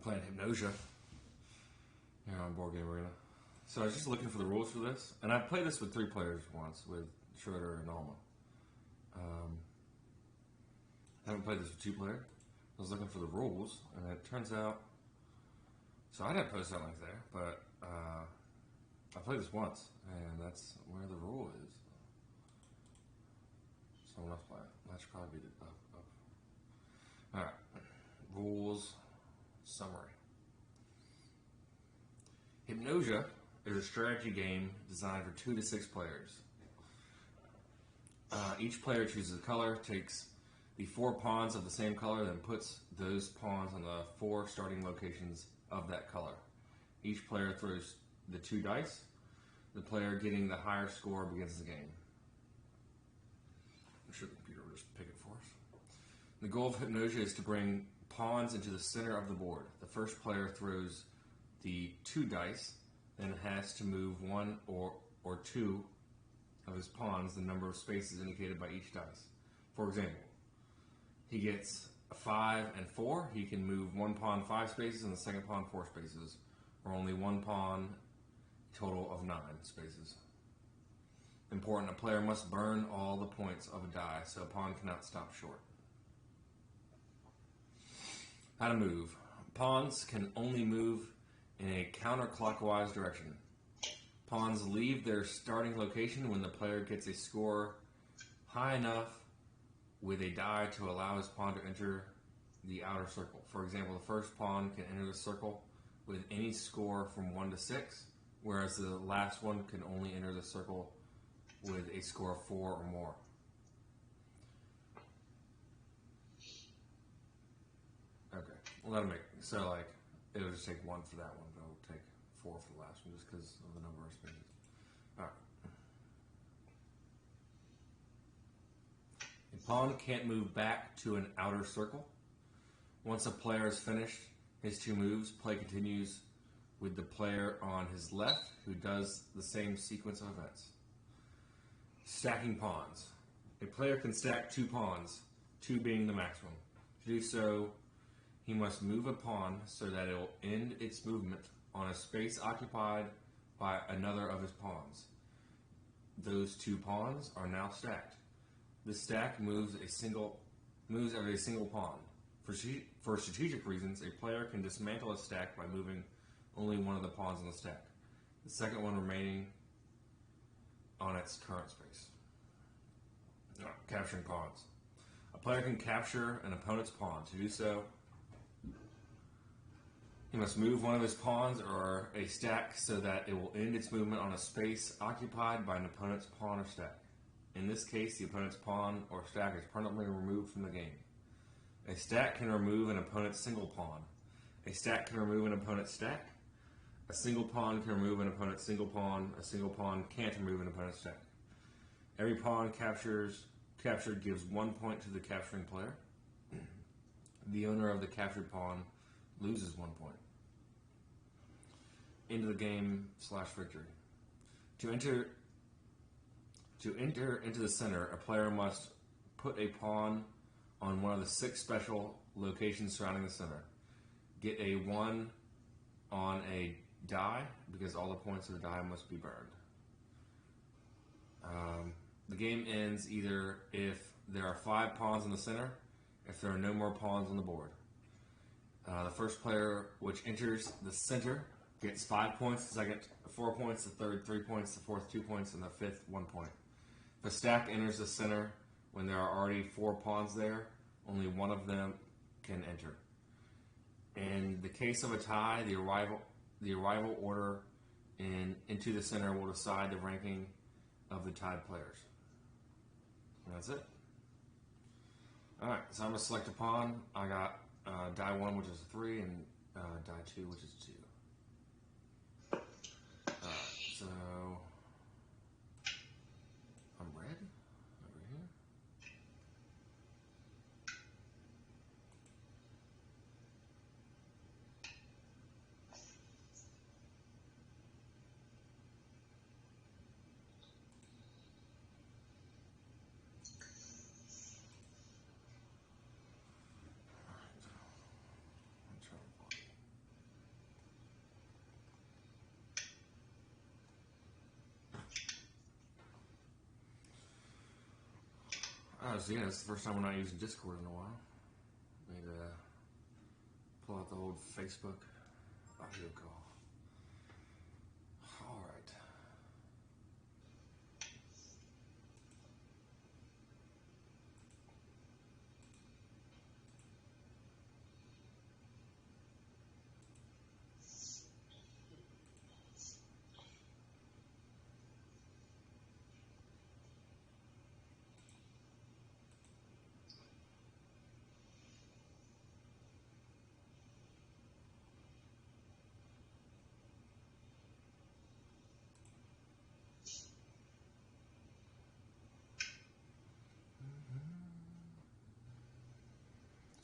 playing Hypnosia here on Board Game Arena. So I was just looking for the rules for this, and I've played this with 3 players once, with Schroeder and Alma. I haven't played this with 2 players. I was looking for the rules, and it turns out, so I didn't post that link there, but I played this once, and that's where the rule is. Someone else play it. That should probably be up. Alright, rules summary. Hypnosia is a strategy game designed for 2 to 6 players. Each player chooses a color, takes the 4 pawns of the same color, then puts those pawns on the 4 starting locations of that color. Each player throws the 2 dice. The player getting the higher score begins the game. I'm sure the computer will just pick it for us. The goal of Hypnosia is to bring pawns into the center of the board. The first player throws the 2 dice, then has to move 1 or 2 of his pawns, the number of spaces indicated by each dice. For example, he gets a 5 and 4, he can move 1 pawn 5 spaces and the second pawn 4 spaces, or only 1 pawn, total of 9 spaces. Important, a player must burn all the points of a die, so a pawn cannot stop short. How to move. Pawns can only move in a counterclockwise direction. Pawns leave their starting location when the player gets a score high enough with a die to allow his pawn to enter the outer circle. For example, the first pawn can enter the circle with any score from 1 to 6, whereas the last one can only enter the circle with a score of 4 or more. Okay, well that'll make, so like, it'll just take 1 for that one, but it'll take 4 for the last one just because of the number of spaces. Alright. A pawn can't move back to an outer circle. Once a player has finished his 2 moves, play continues with the player on his left who does the same sequence of events. Stacking pawns. A player can stack 2 pawns, 2 being the maximum. To do so, he must move a pawn so that it will end its movement on a space occupied by another of his pawns. Those 2 pawns are now stacked. The stack moves every single pawn. For strategic reasons, a player can dismantle a stack by moving only one of the pawns on the stack, the second one remaining on its current space. Capturing pawns. A player can capture an opponent's pawn. To do so, he must move one of his pawns or a stack so that it will end its movement on a space occupied by an opponent's pawn or stack. In this case, the opponent's pawn or stack is permanently removed from the game. A stack can remove an opponent's single pawn. A stack can remove an opponent's stack. A single pawn can remove an opponent's single pawn. A single pawn can't remove an opponent's stack. Every pawn captured gives 1 point to the capturing player. The owner of the captured pawn loses 1 point. Into the game / victory. To enter into the center, a player must put a pawn on one of the 6 special locations surrounding the center. Get a 1 on a die, because all the points of the die must be burned. The game ends either if there are 5 pawns in the center, if there are no more pawns on the board. The first player which enters the center gets 5 points, the second 4 points, the third 3 points, the fourth 2 points, and the fifth 1 point. If a stack enters the center when there are already 4 pawns there, only one of them can enter. In the case of a tie, the arrival order into the center will decide the ranking of the tied players. And that's it. Alright, so I'm going to select a pawn. I got die 1, which is 3, and die 2, which is 2. Alright, so I'm red over here. So yeah, it's the first time we're not using Discord in a while. Need to pull out the old Facebook audio call. All right.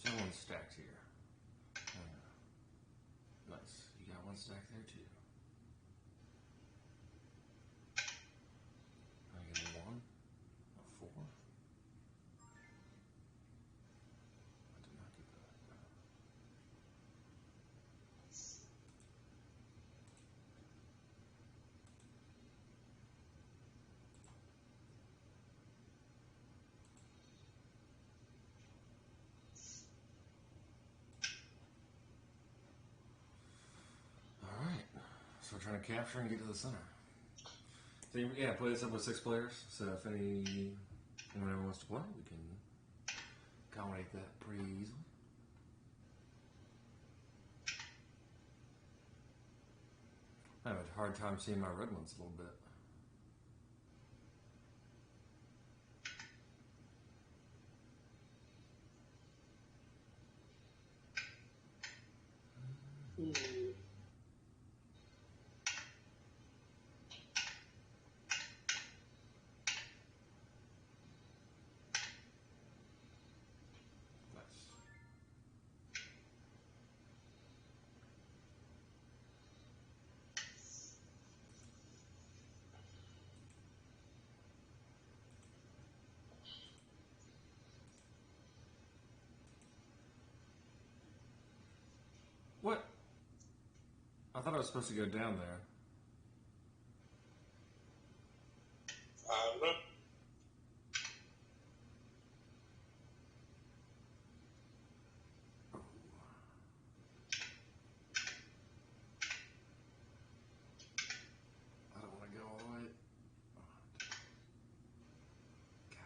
So one stacked here. Nice. You got one stack there too. I get a 1, a 4. I did not get that. Alright. So we're trying to capture and get to the center. So yeah, play this up with 6 players. So if anyone ever wants to play, we can accommodate that pretty easily. I have a hard time seeing my red ones a little bit. Nice. What? I thought I was supposed to go down there. I don't know. I don't want to go all the way. God.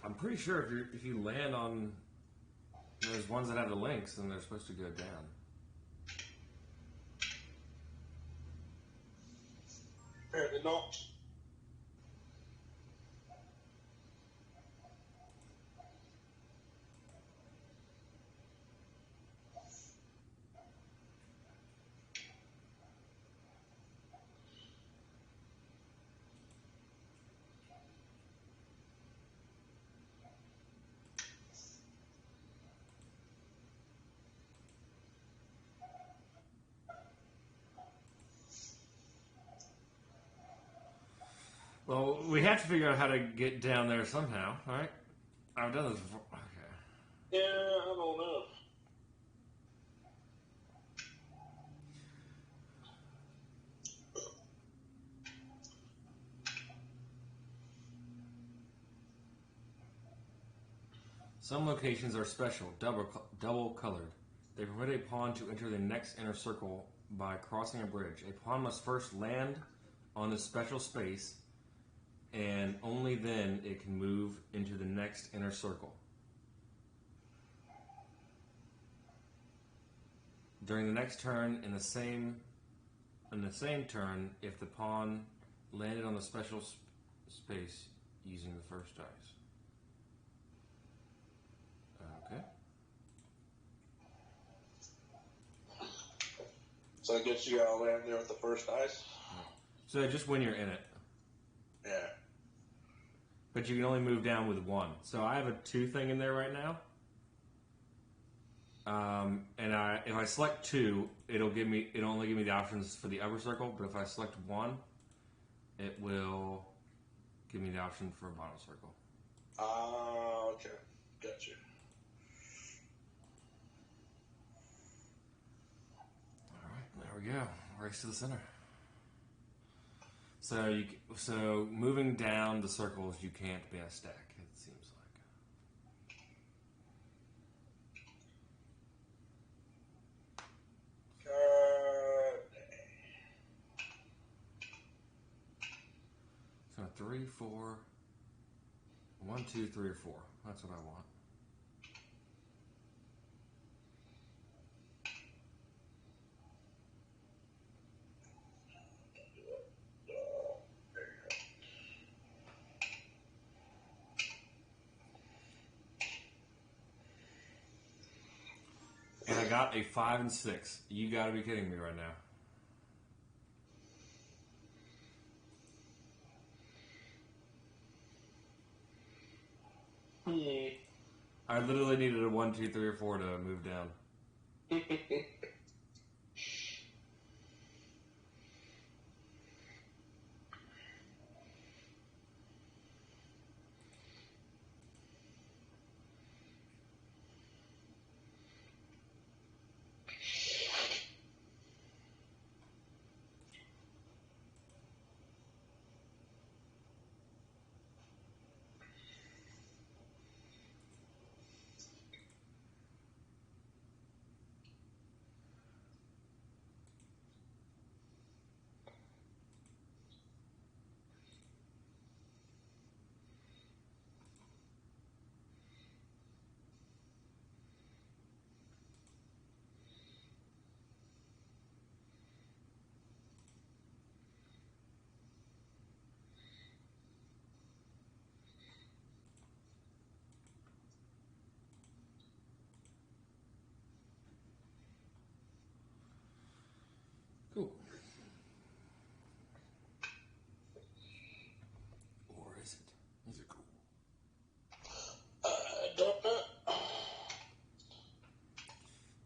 I'm pretty sure if you land on those ones that have the links, then they're supposed to go down. Apparently not. Well, we have to figure out how to get down there somehow, right? I've done this before. Okay. Yeah, I don't know. Some locations are special, double colored. They permit a pawn to enter the next inner circle by crossing a bridge. A pawn must first land on this special space, and only then it can move into the next inner circle. During the next turn, in the same turn, if the pawn landed on the special space using the first dice. Okay. So I guess you gotta land there with the first dice? So just when you're in it. Yeah. but you can only move down with 1. So I have a 2 thing in there right now. And if I select 2, it'll only give me the options for the upper circle. But if I select 1, it will give me the option for a bottom circle. Okay, gotcha. All right, there we go. Race to the center. So moving down the circles, you can't be a stack. It seems like. So 3, 4, 1, 2, 3, or 4. That's what I want. And I got a 5 and 6. You got to be kidding me right now. I literally needed a 1, 2, 3, or 4 to move down. Cool. Or is it? Is it cool? I don't know.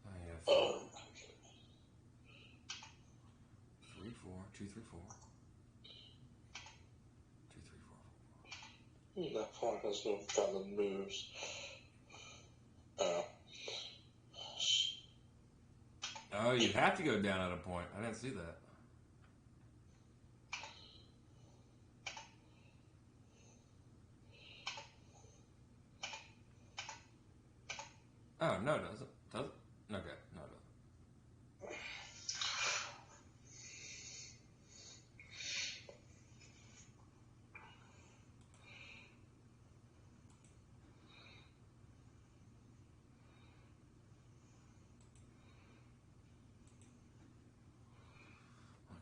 I have 3, 4, 2, 3, 4. 2, 3, 4, 4. That pawn has no valid moves. Oh, you have to go down at a point. I didn't see that. Oh, no, it doesn't. Does it? Okay, no, it doesn't.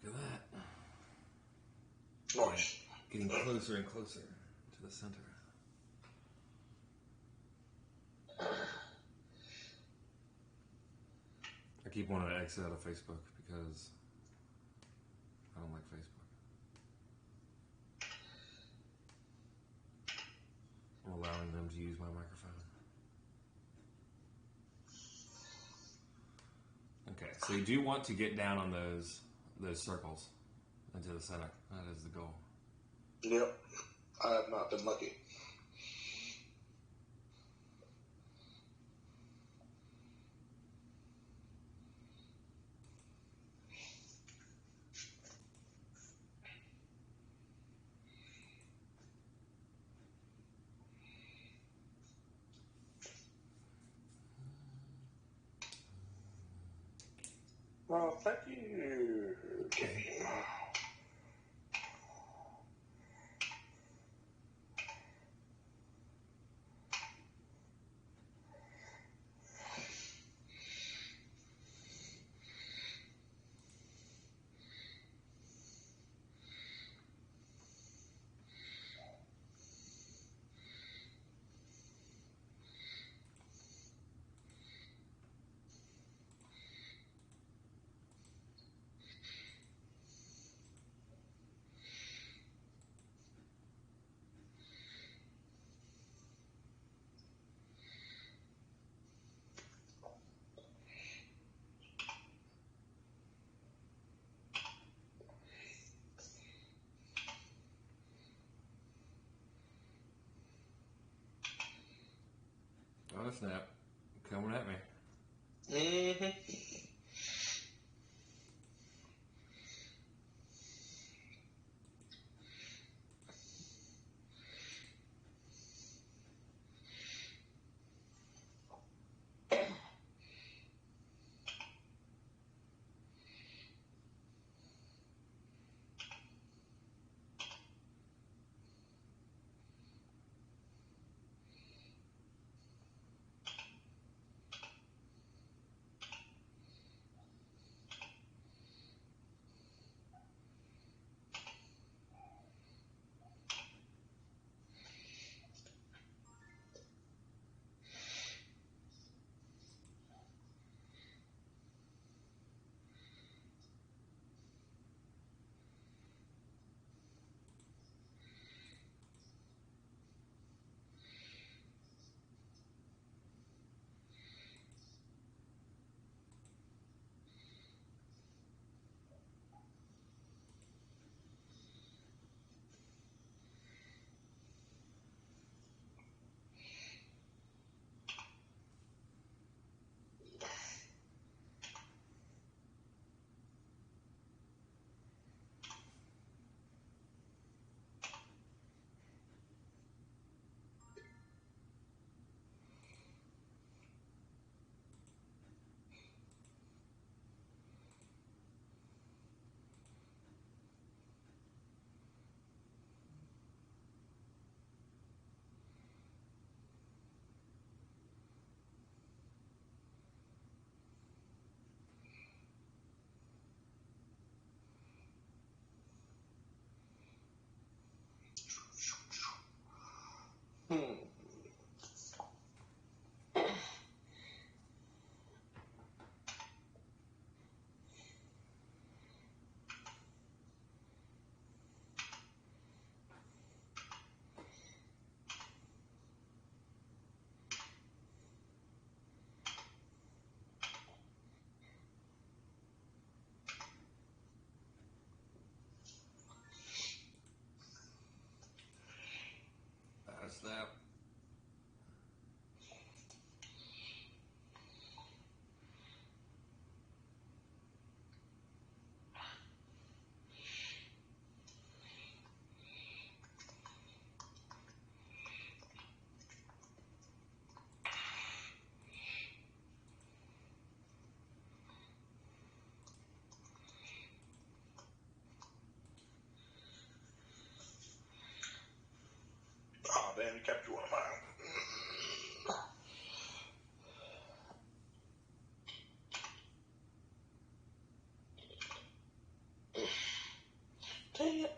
Look at that. Nice. Getting closer and closer to the center. I keep wanting to exit out of Facebook because I don't like Facebook. I'm allowing them to use my microphone. Okay, so you do want to get down on those circles into the center. That is the goal. Yep. I have not been lucky. Well, thank you. Okay. a snap. Coming at me. Mm-hmm. That's that. Oh, damn, you captured one of mine. Dang it.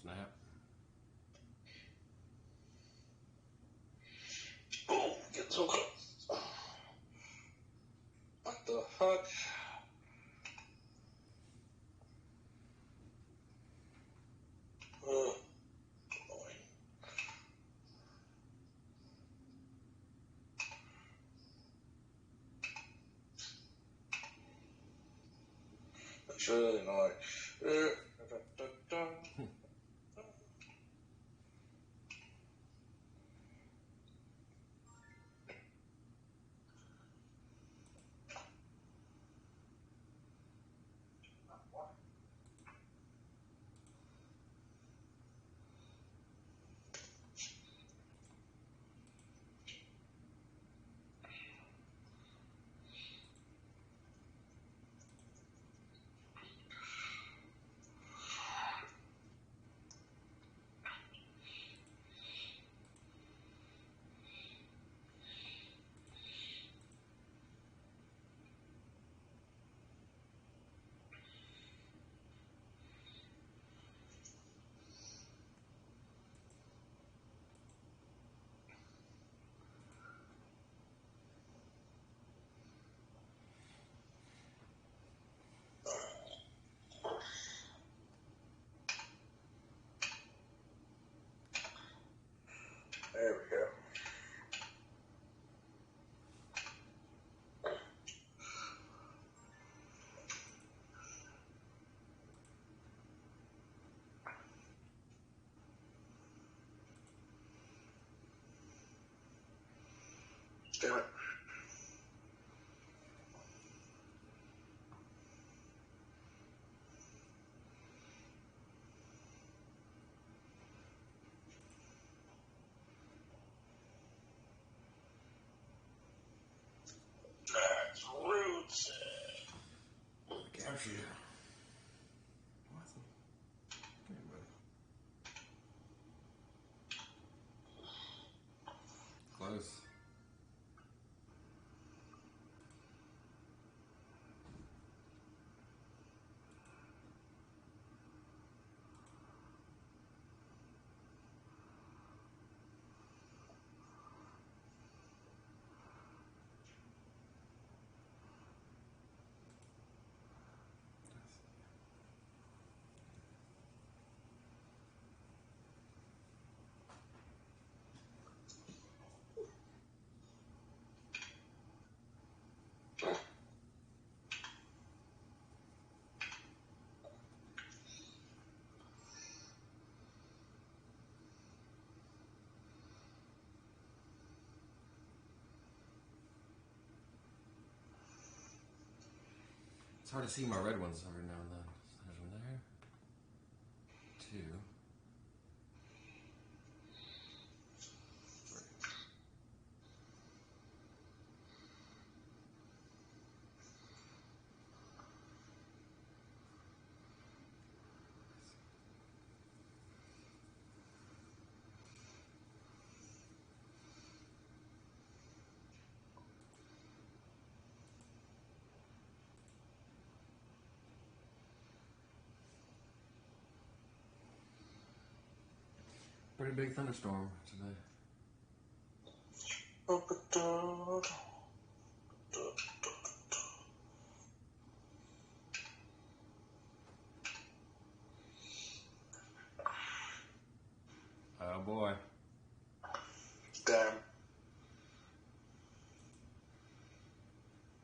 Snap. Oh, get so close. What the fuck? Annoying. That's really annoying. Damn it. That's roots. Capture you. Close. It's hard to see my red ones every now and then. There's one there. Two. Three. Pretty big thunderstorm today. Oh boy. Damn.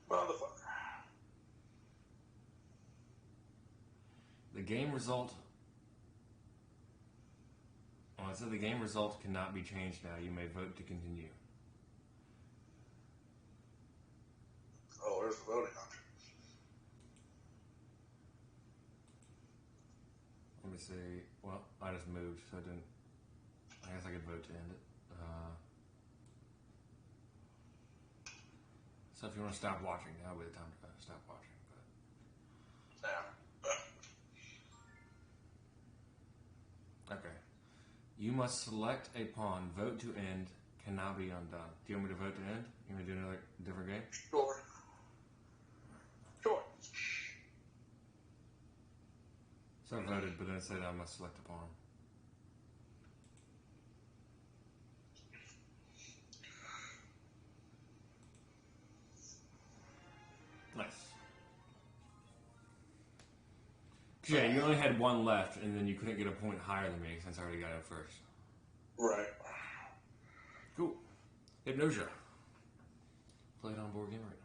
Motherfucker. The game result. Well, I said the game result cannot be changed now. You may vote to continue. Oh, there's the voting option. Let me see. Well, I just moved, so I didn't. I guess I could vote to end it. So if you want to stop watching, now would be the time to stop watching. But okay. You must select a pawn. Vote to end. Cannot be undone. Do you want me to vote to end? You want me to do another different game? Sure. Sure. So I voted, but then it said I must select a pawn. Nice. Yeah, you only had one left, and then you couldn't get a point higher than me since I already got it first. Right. Cool. Hypnosia. Play it on board game right now.